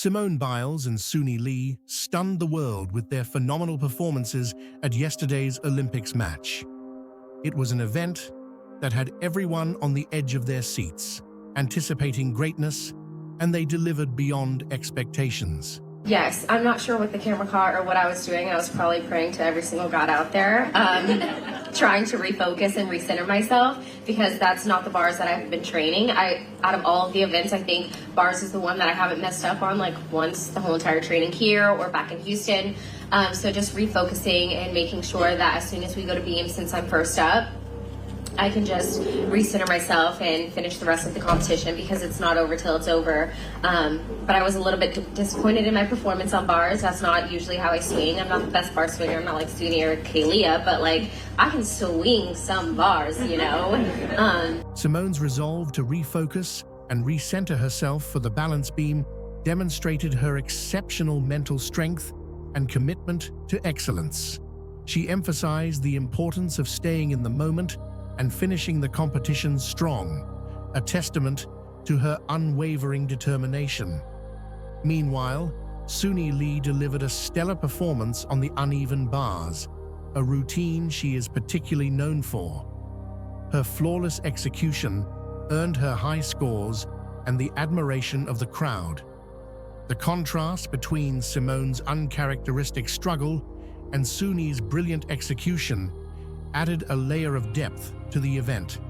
Simone Biles and Suni Lee stunned the world with their phenomenal performances at yesterday's Olympics match. It was an event that had everyone on the edge of their seats, anticipating greatness, and they delivered beyond expectations. Yes, I'm not sure what the camera caught or what I was doing. I was probably praying to every single God out there, trying to refocus and recenter myself, because that's not the bars that I've been training. Out of all of the events, I think bars is the one that I haven't messed up on like once the whole entire training here or back in Houston. So just refocusing and making sure that as soon as we go to beam, since I'm first up, I can just recenter myself and finish the rest of the competition, because it's not over till it's over. But I was a little bit disappointed in my performance on bars. That's not usually how I swing. I'm not the best bar swinger. I'm not like Suni or Kalia, but like I can swing some bars, you know? Simone's resolve to refocus and recenter herself for the balance beam demonstrated her exceptional mental strength and commitment to excellence. She emphasized the importance of staying in the moment and finishing the competition strong, a testament to her unwavering determination. Meanwhile, Suni Lee delivered a stellar performance on the uneven bars, a routine she is particularly known for. Her flawless execution earned her high scores and the admiration of the crowd. The contrast between Simone's uncharacteristic struggle and Suni's brilliant execution added a layer of depth to the event,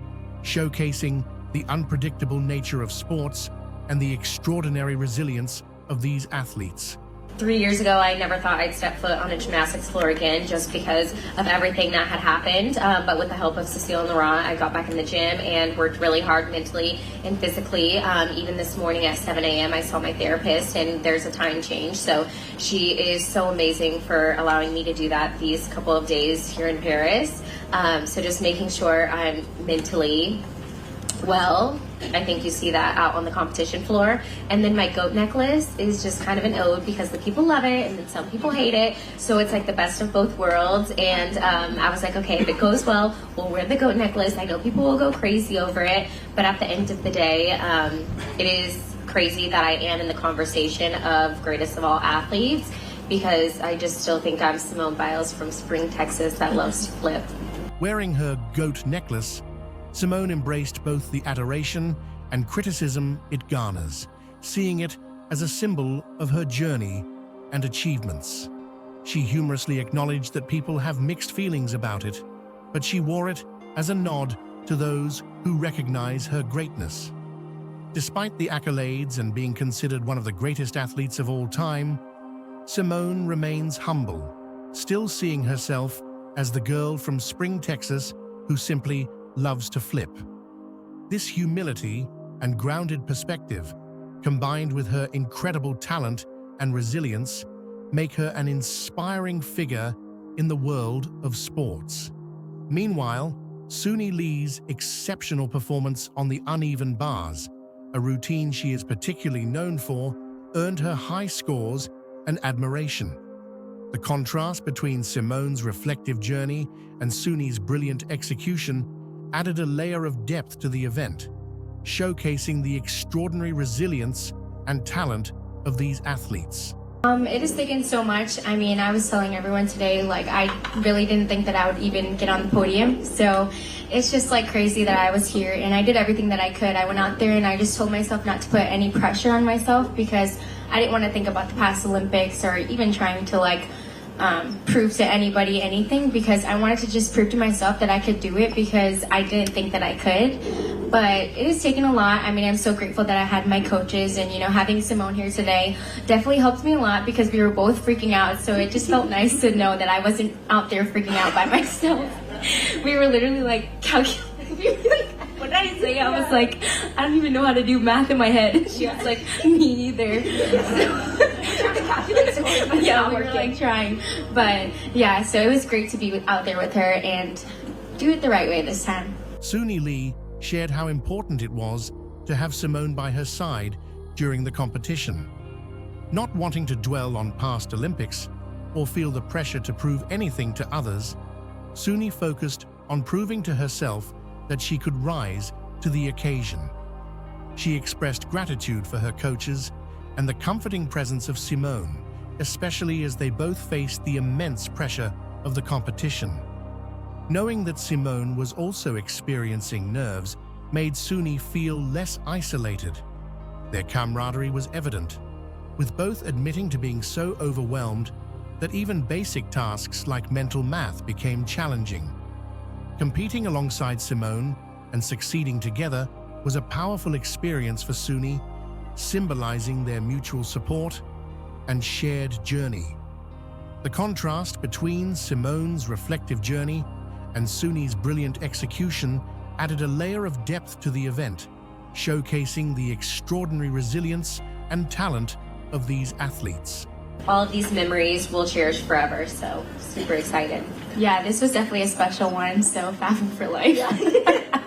showcasing the unpredictable nature of sports and the extraordinary resilience of these athletes. 3 years ago, I never thought I'd step foot on a gymnastics floor again, just because of everything that had happened. But with the help of Cecile and Laurent, I got back in the gym and worked really hard mentally and physically. Even this morning at 7 a.m., I saw my therapist, and there's a time change. So she is so amazing for allowing me to do that these couple of days here in Paris. So just making sure I'm mentally well. I think you see that out on the competition floor. And then my goat necklace is just kind of an ode, because the people love it and then some people hate it. So it's like the best of both worlds. And I was like, okay, if it goes well, we'll wear the goat necklace. I know people will go crazy over it, but at the end of the day, it is crazy that I am in the conversation of greatest of all athletes, because I just still think I'm Simone Biles from Spring, Texas that loves to flip. Wearing her goat necklace, Simone embraced both the adoration and criticism it garners, seeing it as a symbol of her journey and achievements. She humorously acknowledged that people have mixed feelings about it, but she wore it as a nod to those who recognize her greatness. Despite the accolades and being considered one of the greatest athletes of all time, Simone remains humble, still seeing herself as the girl from Spring, Texas, who simply loves to flip. This humility and grounded perspective, combined with her incredible talent and resilience, make her an inspiring figure in the world of sports. Meanwhile, Suni Lee's exceptional performance on the uneven bars, a routine she is particularly known for, earned her high scores and admiration. The contrast between Simone's reflective journey and Suni's brilliant execution added a layer of depth to the event, showcasing the extraordinary resilience and talent of these athletes. It has taken so much. I mean, I was telling everyone today, like, I really didn't think that I would even get on the podium. So it's just like crazy that I was here, and I did everything that I could. I went out there and I just told myself not to put any pressure on myself, because I didn't want to think about the past Olympics or even trying to like prove to anybody anything, because I wanted to just prove to myself that I could do it, because I didn't think that I could. But it has taken a lot. I mean, I'm so grateful that I had my coaches, and, you know, having Simone here today definitely helped me a lot, because we were both freaking out. So it just felt nice to know that I wasn't out there freaking out by myself. We were literally like calculating. What did I say? I was like, I don't even know how to do math in my head. She was like, me either. Yeah, we were like trying. But yeah, so it was great to be out there with her and do it the right way this time. Suni Lee shared how important it was to have Simone by her side during the competition. Not wanting to dwell on past Olympics or feel the pressure to prove anything to others, Suni focused on proving to herself that she could rise to the occasion. She expressed gratitude for her coaches and the comforting presence of Simone, especially as they both faced the immense pressure of the competition. Knowing that Simone was also experiencing nerves made Suni feel less isolated. Their camaraderie was evident, with both admitting to being so overwhelmed that even basic tasks like mental math became challenging. Competing alongside Simone and succeeding together was a powerful experience for Suni, symbolizing their mutual support and shared journey. The contrast between Simone's reflective journey and Suni's brilliant execution added a layer of depth to the event, showcasing the extraordinary resilience and talent of these athletes. All of these memories we'll cherish forever, so super excited. Yeah, this was definitely a special one, so Fathom for life.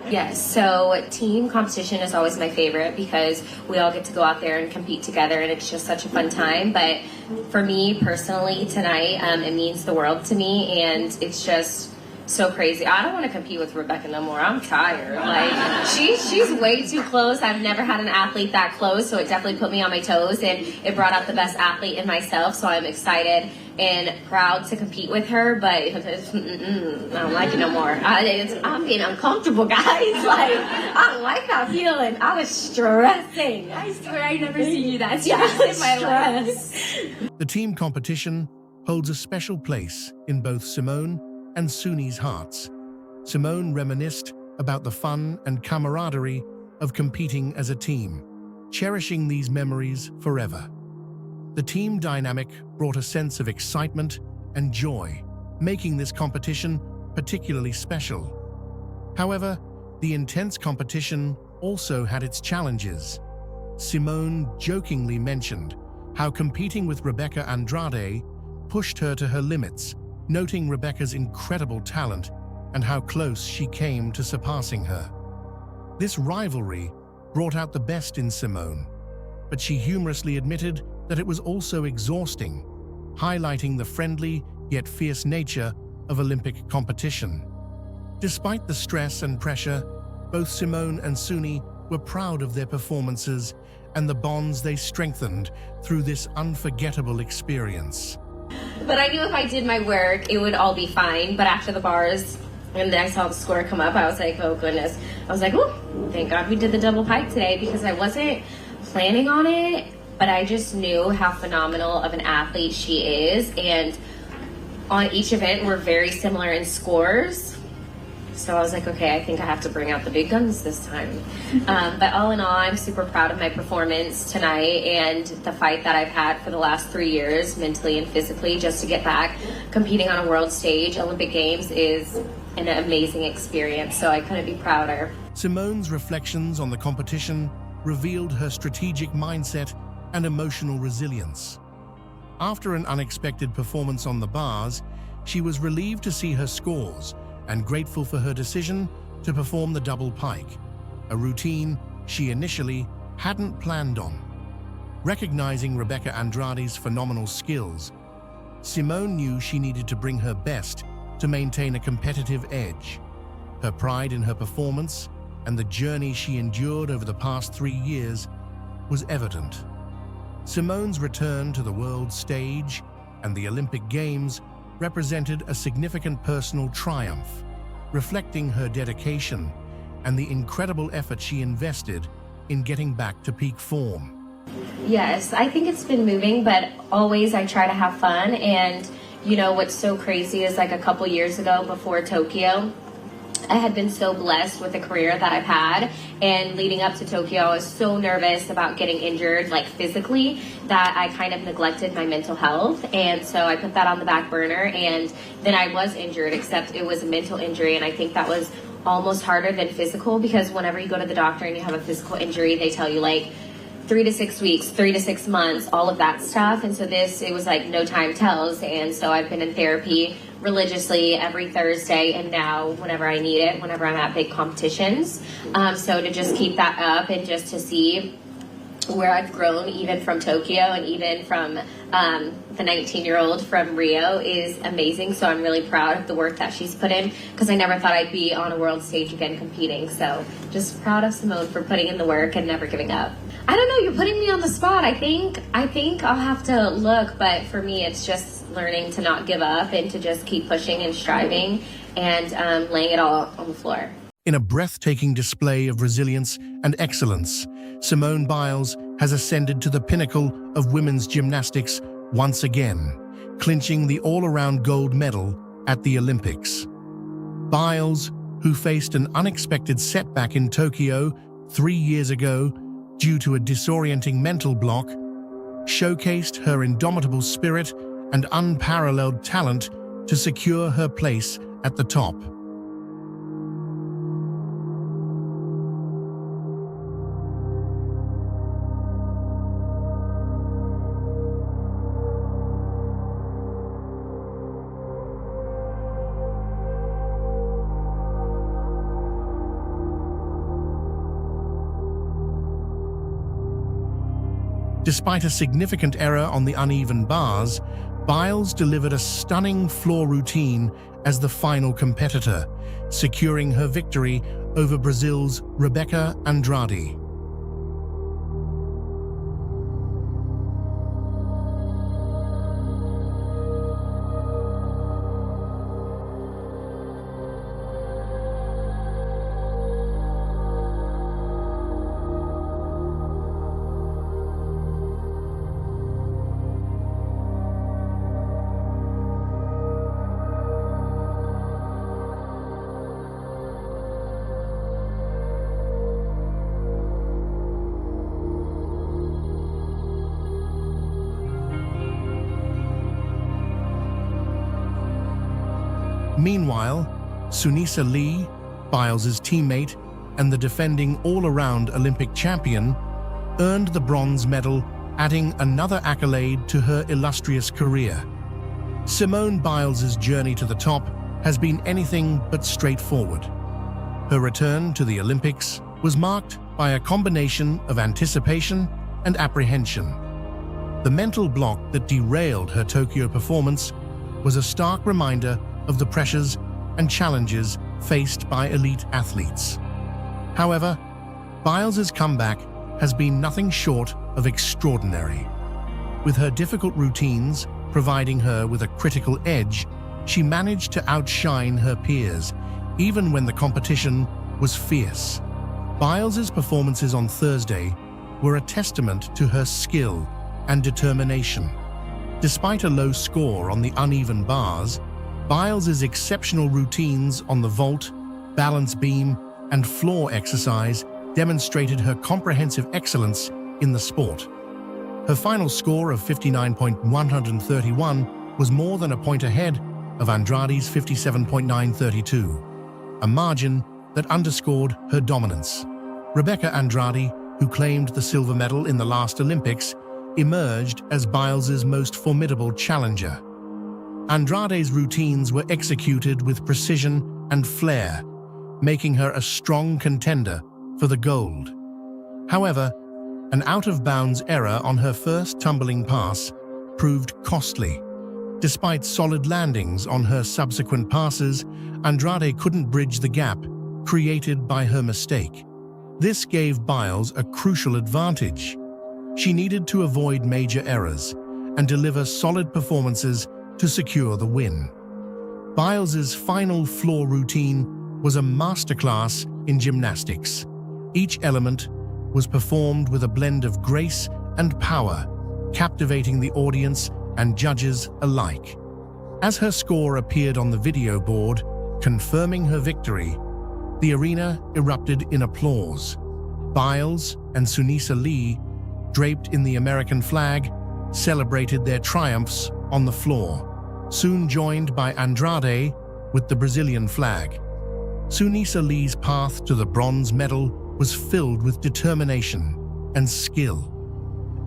Yes, so team competition is always my favorite because we all get to go out there and compete together, and it's just such a fun time. But for me personally tonight, it means the world to me, and it's just so crazy. I don't want to compete with Rebecca no more. I'm tired. Like she's way too close. I've never had an athlete that close, so it definitely put me on my toes, and it brought out the best athlete in myself. So I'm excited and proud to compete with her, but I don't like it no more. I'm getting uncomfortable, guys. Like I don't like that feeling. I was stressing. I swear I never seen you that Yeah, stressed in my life. The team competition holds a special place in both Simone and Suni's hearts. Simone reminisced about the fun and camaraderie of competing as a team, cherishing these memories forever. The team dynamic brought a sense of excitement and joy, making this competition particularly special. However, the intense competition also had its challenges. Simone jokingly mentioned how competing with Rebecca Andrade pushed her to her limits, noting Rebecca's incredible talent and how close she came to surpassing her. This rivalry brought out the best in Simone, but she humorously admitted that it was also exhausting, highlighting the friendly yet fierce nature of Olympic competition. Despite the stress and pressure, both Simone and Suni were proud of their performances and the bonds they strengthened through this unforgettable experience. But I knew if I did my work, it would all be fine. But after the bars, and I saw the score come up, I was like, oh goodness. I was like, oh, thank God we did the double pike today, because I wasn't planning on it, but I just knew how phenomenal of an athlete she is. And on each event, we're very similar in scores. So I was like, okay, I think I have to bring out the big guns this time. But all in all, I'm super proud of my performance tonight and the fight that I've had for the last 3 years, mentally and physically, just to get back competing on a world stage. Olympic Games is an amazing experience, so I couldn't be prouder. Simone's reflections on the competition revealed her strategic mindset and emotional resilience. After an unexpected performance on the bars, she was relieved to see her scores and grateful for her decision to perform the double pike, a routine she initially hadn't planned on. Recognizing Rebecca Andrade's phenomenal skills, Simone knew she needed to bring her best to maintain a competitive edge. Her pride in her performance and the journey she endured over the past 3 years was evident. Simone's return to the world stage and the Olympic Games represented a significant personal triumph, reflecting her dedication and the incredible effort she invested in getting back to peak form. Yes, I think it's been moving, but always I try to have fun. And you know what's so crazy is, like, a couple years ago before Tokyo, I had been so blessed with the career that I've had, and leading up to Tokyo, I was so nervous about getting injured, like physically, that I kind of neglected my mental health, and so I put that on the back burner, and then I was injured, except it was a mental injury, and I think that was almost harder than physical, because whenever you go to the doctor and you have a physical injury, they tell you, like, 3 to 6 weeks, 3 to 6 months, all of that stuff. And so it was like no time tells. And so I've been in therapy religiously every Thursday, and now whenever I need it, whenever I'm at big competitions. So to just keep that up and just to see where I've grown, even from Tokyo and even from the 19-year-old from Rio, is amazing. So I'm really proud of the work that she's put in, because I never thought I'd be on a world stage again competing. So just proud of Simone for putting in the work and never giving up. I don't know, you're putting me on the spot. I think I'll have to look, but for me it's just learning to not give up and to just keep pushing and striving and laying it all on the floor. In a breathtaking display of resilience and excellence, Simone Biles has ascended to the pinnacle of women's gymnastics once again, clinching the all-around gold medal at the Olympics. Biles, who faced an unexpected setback in Tokyo 3 years ago due to a disorienting mental block, showcased her indomitable spirit and unparalleled talent to secure her place at the top. Despite a significant error on the uneven bars, Biles delivered a stunning floor routine as the final competitor, securing her victory over Brazil's Rebeca Andrade. Meanwhile, Suni Lee, Biles' teammate and the defending all-around Olympic champion, earned the bronze medal, adding another accolade to her illustrious career. Simone Biles' journey to the top has been anything but straightforward. Her return to the Olympics was marked by a combination of anticipation and apprehension. The mental block that derailed her Tokyo performance was a stark reminder of the pressures and challenges faced by elite athletes. However, Biles' comeback has been nothing short of extraordinary. With her difficult routines providing her with a critical edge, she managed to outshine her peers, even when the competition was fierce. Biles' performances on Thursday were a testament to her skill and determination. Despite a low score on the uneven bars, Biles' exceptional routines on the vault, balance beam, and floor exercise demonstrated her comprehensive excellence in the sport. Her final score of 59.131 was more than a point ahead of Andrade's 57.932, a margin that underscored her dominance. Rebeca Andrade, who claimed the silver medal in the last Olympics, emerged as Biles' most formidable challenger. Andrade's routines were executed with precision and flair, making her a strong contender for the gold. However, an out-of-bounds error on her first tumbling pass proved costly. Despite solid landings on her subsequent passes, Andrade couldn't bridge the gap created by her mistake. This gave Biles a crucial advantage. She needed to avoid major errors and deliver solid performances to secure the win. Biles' final floor routine was a masterclass in gymnastics. Each element was performed with a blend of grace and power, captivating the audience and judges alike. As her score appeared on the video board, confirming her victory, the arena erupted in applause. Biles and Suni Lee, draped in the American flag, celebrated their triumphs on the floor, soon joined by Andrade with the Brazilian flag. Suni Lee's path to the bronze medal was filled with determination and skill.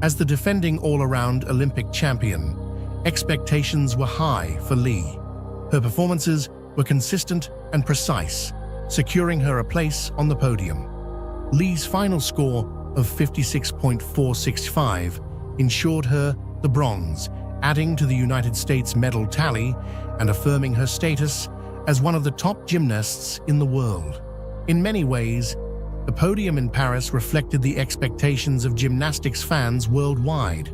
As the defending all-around Olympic champion, expectations were high for Lee. Her performances were consistent and precise, securing her a place on the podium. Lee's final score of 56.465 ensured her the bronze, adding to the United States medal tally and affirming her status as one of the top gymnasts in the world. In many ways, The podium in Paris reflected the expectations of gymnastics fans worldwide.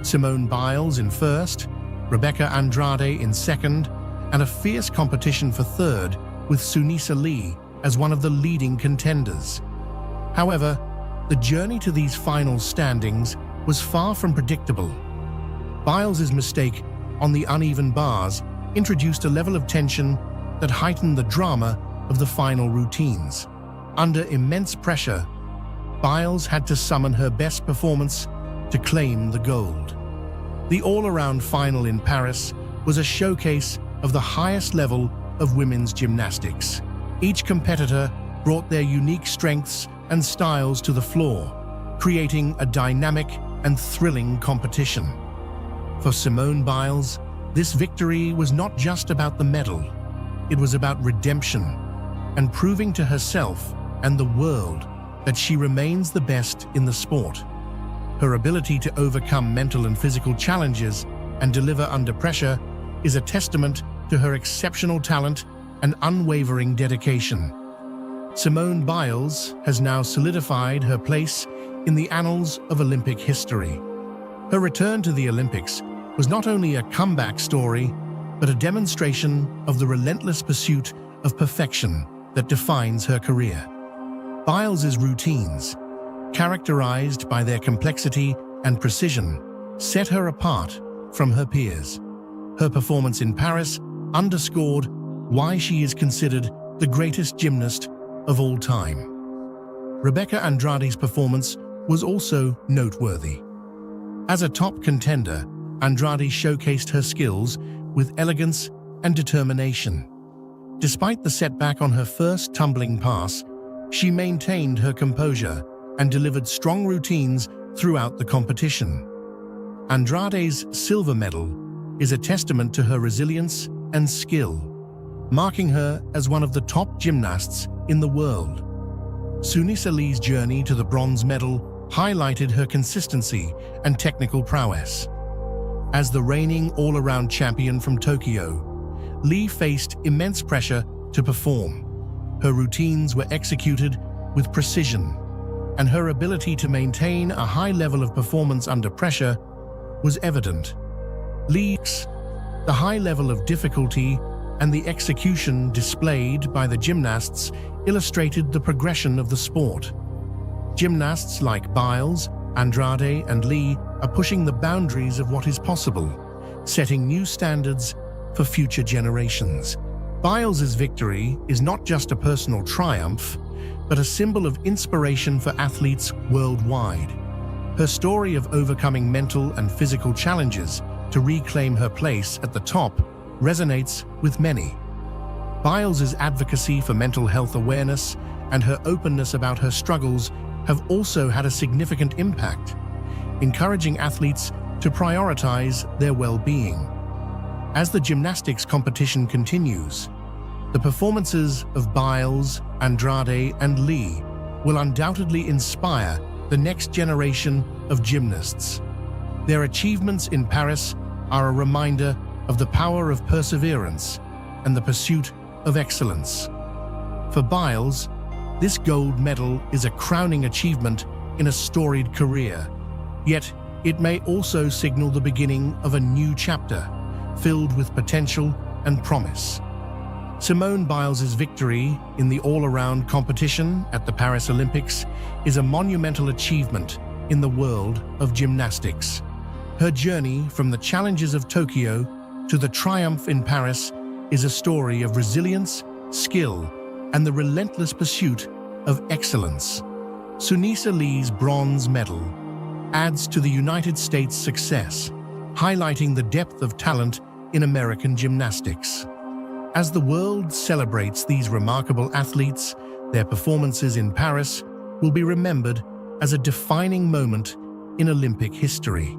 Simone Biles in first, Rebecca Andrade in second, and a fierce competition for third with Suni as one of the leading contenders. However, the journey to these final standings was far from predictable. Biles' mistake on the uneven bars introduced a level of tension that heightened the drama of the final routines. Under immense pressure, Biles had to summon her best performance to claim the gold. The all-around final in Paris was a showcase of the highest level of women's gymnastics. Each competitor brought their unique strengths and styles to the floor, creating a dynamic and thrilling competition. For Simone Biles, this victory was not just about the medal. It was about redemption and proving to herself and the world that she remains the best in the sport. Her ability to overcome mental and physical challenges and deliver under pressure is a testament to her exceptional talent and unwavering dedication. Simone Biles has now solidified her place in the annals of Olympic history. Her return to the Olympics was not only a comeback story, but a demonstration of the relentless pursuit of perfection that defines her career. Biles' routines, characterized by their complexity and precision, set her apart from her peers. Her performance in Paris underscored why she is considered the greatest gymnast of all time. Rebecca Andrade's performance was also noteworthy. As a top contender, Andrade showcased her skills with elegance and determination. Despite the setback on her first tumbling pass, she maintained her composure and delivered strong routines throughout the competition. Andrade's silver medal is a testament to her resilience and skill, marking her as one of the top gymnasts in the world. Suni's journey to the bronze medal highlighted her consistency and technical prowess. As the reigning all-around champion from Tokyo, Lee faced immense pressure to perform. Her routines were executed with precision, and her ability to maintain a high level of performance under pressure was evident. The high level of difficulty and the execution displayed by the gymnasts illustrated the progression of the sport. Gymnasts like Biles, Andrade, and Lee are pushing the boundaries of what is possible, setting new standards for future generations. Biles' victory is not just a personal triumph, but a symbol of inspiration for athletes worldwide. Her story of overcoming mental and physical challenges to reclaim her place at the top resonates with many. Biles' advocacy for mental health awareness and her openness about her struggles have also had a significant impact, encouraging athletes to prioritize their well-being. As the gymnastics competition continues, the performances of Biles, Andrade, and Lee will undoubtedly inspire the next generation of gymnasts. Their achievements in Paris are a reminder of the power of perseverance and the pursuit of excellence. For Biles, this gold medal is a crowning achievement in a storied career, yet it may also signal the beginning of a new chapter, filled with potential and promise. Simone Biles' victory in the all-around competition at the Paris Olympics is a monumental achievement in the world of gymnastics. Her journey from the challenges of Tokyo to the triumph in Paris is a story of resilience, skill, and the relentless pursuit of excellence. Suni's bronze medal adds to the United States' success, highlighting the depth of talent in American gymnastics. As the world celebrates these remarkable athletes, their performances in Paris will be remembered as a defining moment in Olympic history.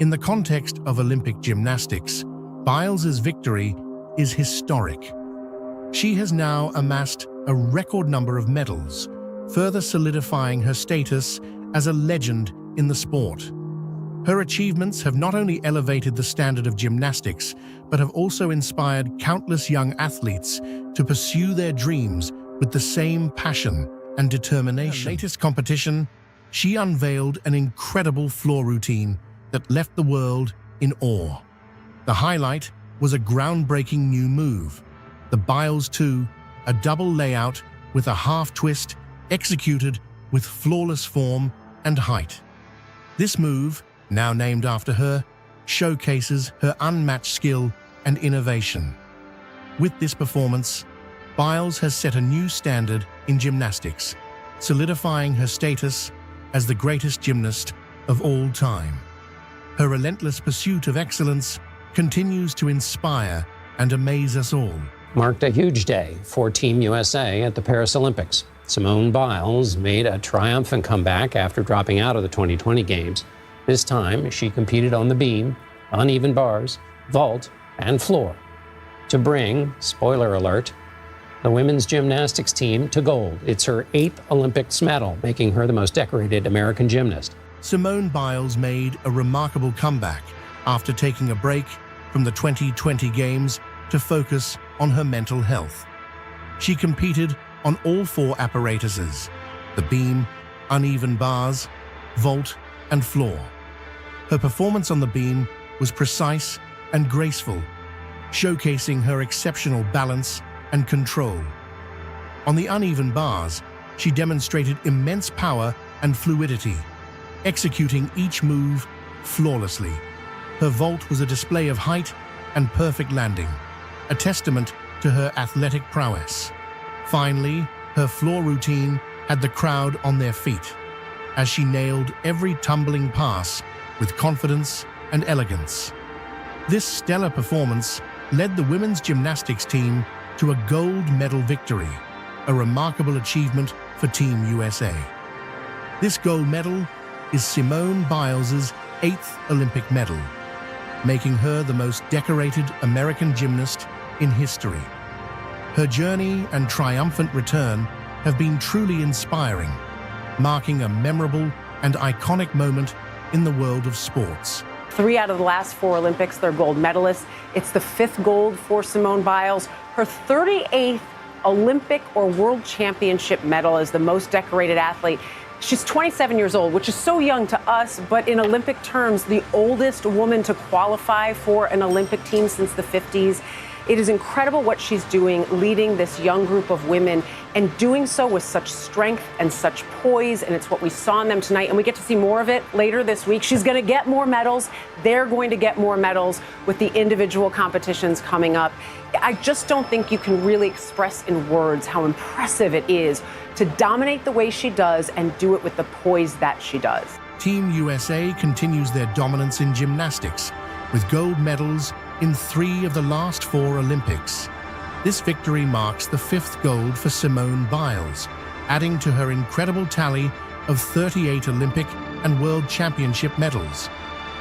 In the context of Olympic gymnastics, Biles' victory is historic. She has now amassed a record number of medals, further solidifying her status as a legend in the sport. Her achievements have not only elevated the standard of gymnastics, but have also inspired countless young athletes to pursue their dreams with the same passion and determination. In her latest competition, she unveiled an incredible floor routine that left the world in awe. The highlight was a groundbreaking new move, the Biles 2, a double layout with a half twist executed with flawless form and height. This move, now named after her, showcases her unmatched skill and innovation. With this performance, Biles has set a new standard in gymnastics, solidifying her status as the greatest gymnast of all time. Her relentless pursuit of excellence continues to inspire and amaze us all. Marked a huge day for Team USA at the Paris Olympics. Simone Biles made a triumphant comeback after dropping out of the 2020 Games. This time, she competed on the beam, uneven bars, vault, and floor to bring, spoiler alert, the women's gymnastics team to gold. It's her 8th Olympics medal, making her the most decorated American gymnast. Simone Biles made a remarkable comeback after taking a break from the 2020 Games to focus on her mental health. She competed on all 4 apparatuses: the beam, uneven bars, vault, and floor. Her performance on the beam was precise and graceful, showcasing her exceptional balance and control. On the uneven bars, she demonstrated immense power and fluidity, executing each move flawlessly. Her vault was a display of height and perfect landing, a testament to her athletic prowess. Finally, her floor routine had the crowd on their feet, as she nailed every tumbling pass with confidence and elegance. This stellar performance led the women's gymnastics team to a gold medal victory, a remarkable achievement for Team USA. This gold medal is Simone Biles' 8th Olympic medal, making her the most decorated American gymnast in history. Her journey and triumphant return have been truly inspiring, marking a memorable and iconic moment in the world of sports. 3 out of the last 4 Olympics, they're gold medalists. It's the 5th gold for Simone Biles. Her 38th Olympic or World Championship medal as the most decorated athlete. She's 27 years old, which is so young to us, but in Olympic terms, the oldest woman to qualify for an Olympic team since the 50s. It is incredible what she's doing, leading this young group of women and doing so with such strength and such poise. And it's what we saw in them tonight. And we get to see more of it later this week. She's going to get more medals. They're going to get more medals with the individual competitions coming up. I just don't think you can really express in words how impressive it is to dominate the way she does and do it with the poise that she does. Team USA continues their dominance in gymnastics, with gold medals in 3 of the last 4 Olympics. This victory marks the 5th gold for Simone Biles, adding to her incredible tally of 38 Olympic and World Championship medals,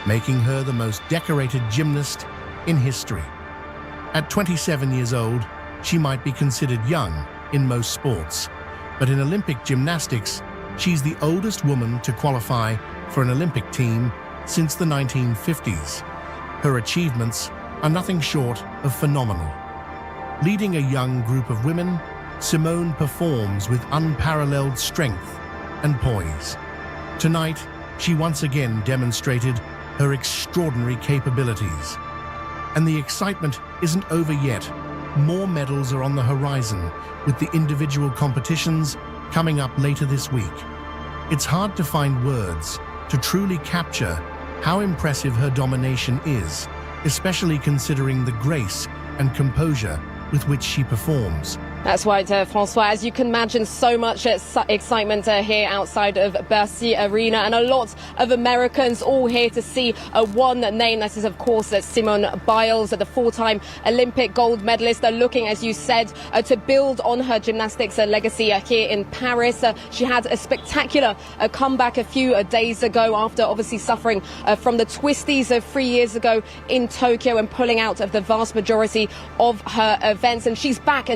making her the most decorated gymnast in history. At 27 years old, she might be considered young in most sports, but in Olympic gymnastics, she's the oldest woman to qualify for an Olympic team since the 1950s. Her achievements are nothing short of phenomenal. Leading a young group of women, Simone performs with unparalleled strength and poise. Tonight, she once again demonstrated her extraordinary capabilities. And the excitement isn't over yet. More medals are on the horizon, with the individual competitions coming up later this week. It's hard to find words to truly capture how impressive her domination is, especially considering the grace and composure with which she performs. That's right, Francois. As you can imagine, so much excitement here outside of Bercy Arena, and a lot of Americans all here to see one name. That is, of course, Simone Biles, the 4-time Olympic gold medalist. They're looking, as you said, to build on her gymnastics legacy here in Paris. She had a spectacular comeback a few days ago after obviously suffering from the twisties 3 years ago in Tokyo and pulling out of the vast majority of her events. And she's back,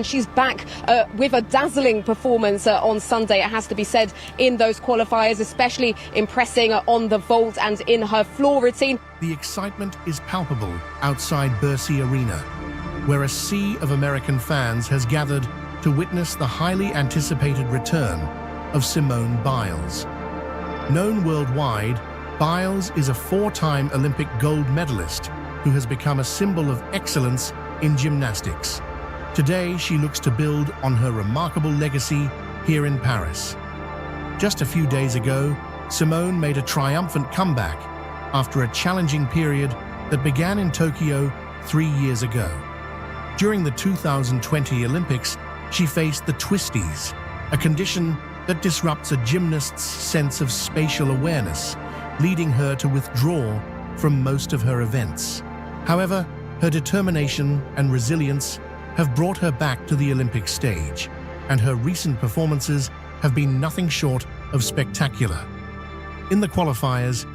with a dazzling performance on Sunday, it has to be said, in those qualifiers, especially impressing on the vault and in her floor routine. The excitement is palpable outside Bercy Arena, where a sea of American fans has gathered to witness the highly anticipated return of Simone Biles. Known worldwide, Biles is a 4-time Olympic gold medalist who has become a symbol of excellence in gymnastics. Today, she looks to build on her remarkable legacy here in Paris. Just a few days ago, Simone made a triumphant comeback after a challenging period that began in Tokyo 3 years ago. During the 2020 Olympics, she faced the twisties, a condition that disrupts a gymnast's sense of spatial awareness, leading her to withdraw from most of her events. However, her determination and resilience have brought her back to the Olympic stage, and her recent performances have been nothing short of spectacular. In the qualifiers,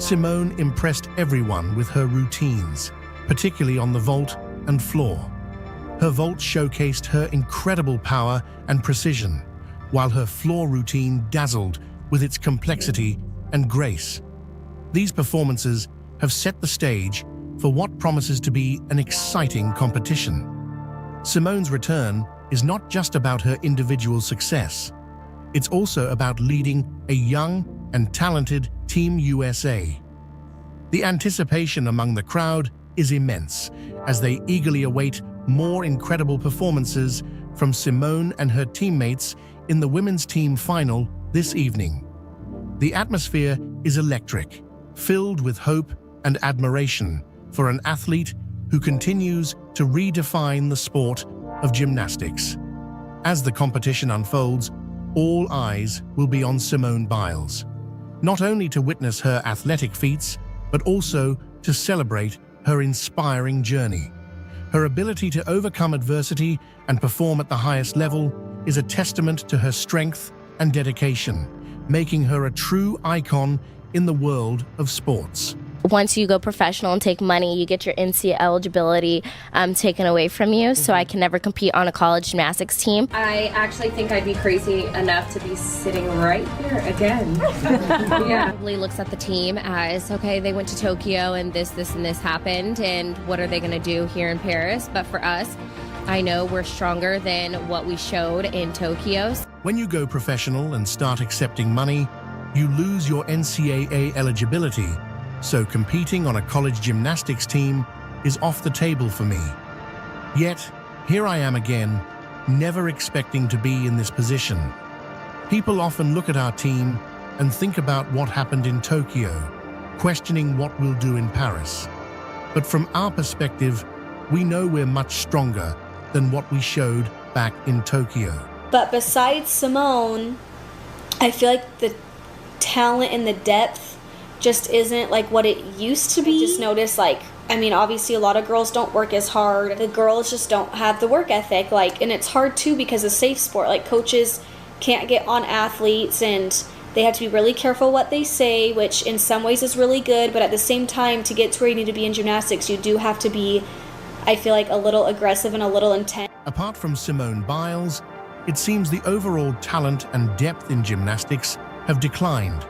Simone impressed everyone with her routines, particularly on the vault and floor. Her vault showcased her incredible power and precision, while her floor routine dazzled with its complexity and grace. These performances have set the stage for what promises to be an exciting competition. Simone's return is not just about her individual success. It's also about leading a young and talented Team USA. The anticipation among the crowd is immense as they eagerly await more incredible performances from Simone and her teammates in the women's team final this evening. The atmosphere is electric, filled with hope and admiration for an athlete who continues to redefine the sport of gymnastics. As the competition unfolds, all eyes will be on Simone Biles, not only to witness her athletic feats, but also to celebrate her inspiring journey. Her ability to overcome adversity and perform at the highest level is a testament to her strength and dedication, making her a true icon in the world of sports. Once you go professional and take money, you get your NCAA eligibility taken away from you, so I can never compete on a college gymnastics team. I actually think I'd be crazy enough to be sitting right here again. Yeah. Probably looks at the team as, okay, they went to Tokyo and this and this happened, and what are they going to do here in Paris? But for us, I know we're stronger than what we showed in Tokyo. When you go professional and start accepting money, you lose your NCAA eligibility, so competing on a college gymnastics team is off the table for me. Yet, here I am again, never expecting to be in this position. People often look at our team and think about what happened in Tokyo, questioning what we'll do in Paris. But from our perspective, we know we're much stronger than what we showed back in Tokyo. But besides Simone, I feel like the talent and the depth just isn't like what it used to be. I just noticed, obviously a lot of girls don't work as hard. The girls just don't have the work ethic, and it's hard too because it's a safe sport. Coaches can't get on athletes and they have to be really careful what they say, which in some ways is really good, but at the same time, to get to where you need to be in gymnastics, you do have to be, I feel like, a little aggressive and a little intense. Apart from Simone Biles, it seems the overall talent and depth in gymnastics have declined.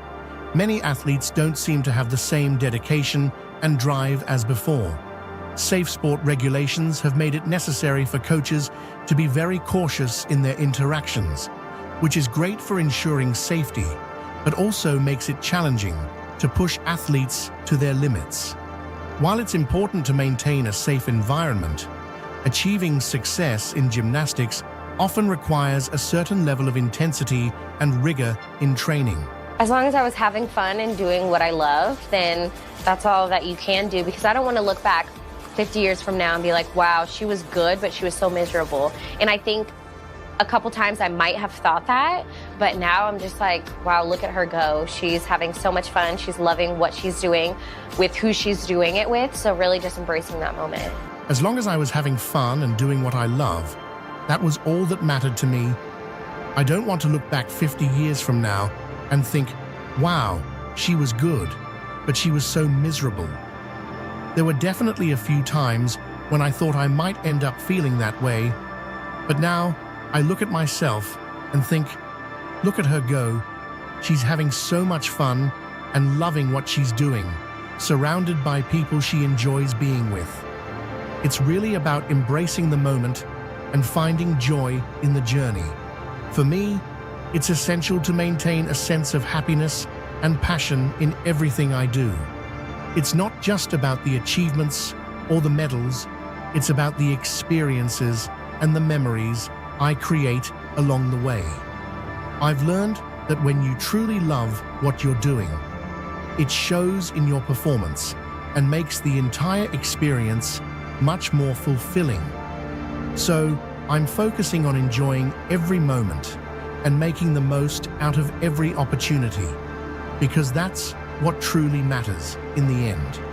Many athletes don't seem to have the same dedication and drive as before. Safe sport regulations have made it necessary for coaches to be very cautious in their interactions, which is great for ensuring safety, but also makes it challenging to push athletes to their limits. While it's important to maintain a safe environment, achieving success in gymnastics often requires a certain level of intensity and rigor in training. As long as I was having fun and doing what I love, then that's all that you can do, because I don't want to look back 50 years from now and be like, wow, she was good, but she was so miserable. And I think a couple times I might have thought that, but now I'm just like, wow, look at her go. She's having so much fun. She's loving what she's doing with who she's doing it with. So really just embracing that moment. As long as I was having fun and doing what I love, that was all that mattered to me. I don't want to look back 50 years from now and think, wow, she was good, but she was so miserable. There were definitely a few times when I thought I might end up feeling that way, but now I look at myself and think, look at her go. She's having so much fun and loving what she's doing, surrounded by people she enjoys being with. It's really about embracing the moment and finding joy in the journey. For me, It's essential to maintain a sense of happiness and passion in everything I do. It's not just about the achievements or the medals, it's about the experiences and the memories I create along the way. I've learned that when you truly love what you're doing, it shows in your performance and makes the entire experience much more fulfilling. So, I'm focusing on enjoying every moment and making the most out of every opportunity, because that's what truly matters in the end.